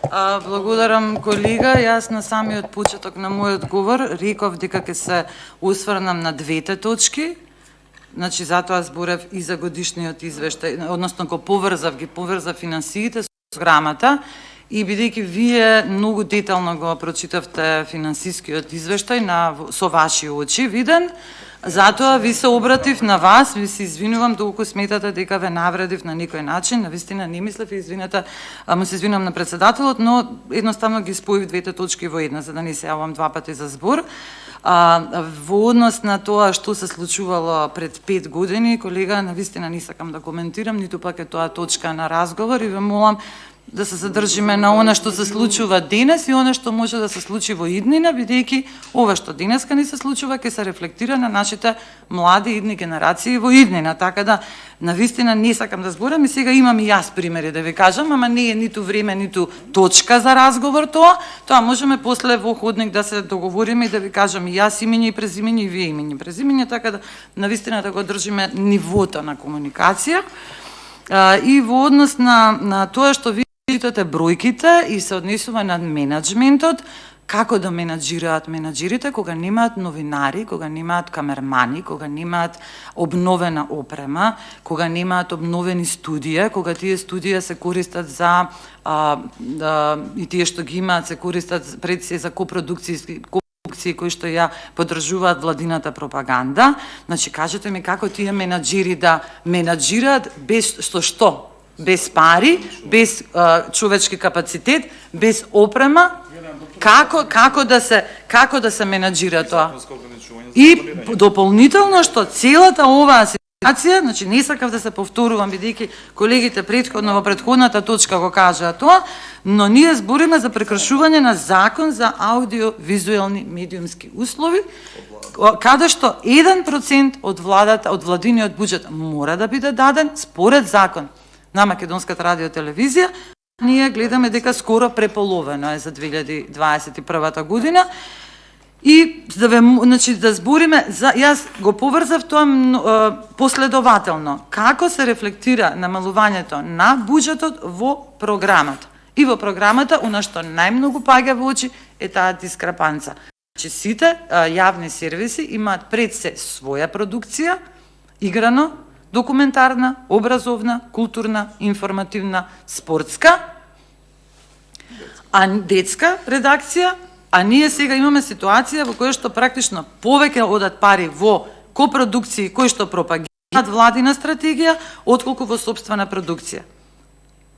Благодарам, колега. Јас на самиот почеток на мојот говор реков дека ќе се осврнам на двете точки. Значи, затоа зборев и за годишниот извештај, односно ги поврзав финансиите со програмата, и бидејќи вие многу детално го прочитавте финансискиот извештај со ваши очи виден, затоа ви се обратив на вас, ви се извинувам доколку сметате дека ве навредив на некој начин, навистина не мислев, извинете, му се извинувам на председателот, но едноставно ги споив двете точки во една, за да не се јавам два пати за збор. Во однос на тоа што се случувало пред 5 години, колега, навистина не сакам да коментирам, ниту пак е тоа точка на разговор, и ве молам да се задржиме на она што се случува денес и она што може да се случи во иднина, бидејќи ова што денеска ни се случува ќе се рефлектира на нашите млади идни генерации во иднина. Така да, навистина не сакам да зборам, и сега имам и јас примери да ви кажам, ама не е ниту време, ниту точка за разговор тоа. Тоа можеме после во ходник да се договориме и да ви кажам и јас имење и презимење и вие имење и презимење, така да навистина да го држиме нивото на комуникација. И во однос на тоа што ви читате бројките и се однесува на менаџментот, како да менаџираат менаџерите кога немаат новинари, кога немаат камермани, кога немаат обновена опрема, кога немаат обновени студија, кога тие студија се користат за и тие што ги имаат се користат пред се за копродукции кои што ја поддржуваат владината пропаганда. Значи, кажете ми како тие менаџери да менаџираат без што? Без пари, без човечки капацитет, без опрема, како да се менаџира тоа? И дополнително што целата оваа ситуација, значи не сакав да се повторувам бидејќи колегите претходно во претходната точка го кажаа тоа, но ние збориме за прекршување на закон за аудиовизуелни медиумски услови, каде што 1% од владиниот буџет мора да биде даден според закон на Македонската радиотелевизија. Ние гледаме дека скоро преполовено е за 2021 година. И значи да збориме, јас го поврзав тоа последователно, како се рефлектира намалувањето на буџетот во програмата. И во програмата, она што најмногу паѓа во очи е таа дискрепанца. Значи сите јавни сервиси имаат пред се своја продукција, играно, документарна, образовна, културна, информативна, спортска, детска редакција, а ние сега имаме ситуација во која што практично повеќе одат пари во копродукции кои што пропагираат владина стратегија, отколку во собствена продукција.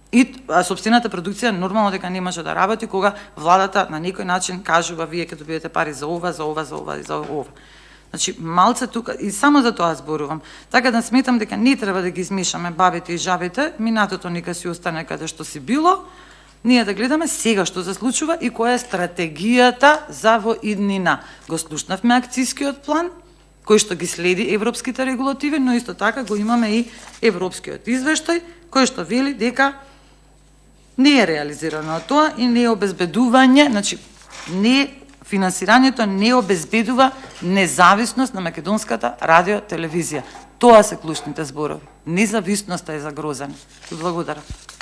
И собствената продукција нормално дека не може да работи кога владата на некој начин кажува вие ќе добиете пари за ова, за ова, за ова и за ова. Значи, малце тука, и само за тоа зборувам. Така да сметам дека не треба да ги измешаме бабите и жабите, минатото нека си остане каде што си било, ние да гледаме сега што се случува и која е стратегијата за во иднина. Го слушнавме акцијскиот план, кој што ги следи европските регулативи, но исто така го имаме и европскиот извештај, кој што вели дека не е реализирано тоа и не е обезбедување, значи, финансирањето не обезбедува независност на Македонската радиотелевизија. Тоа се клучните зборови. Независноста е загрозена. Благодарам.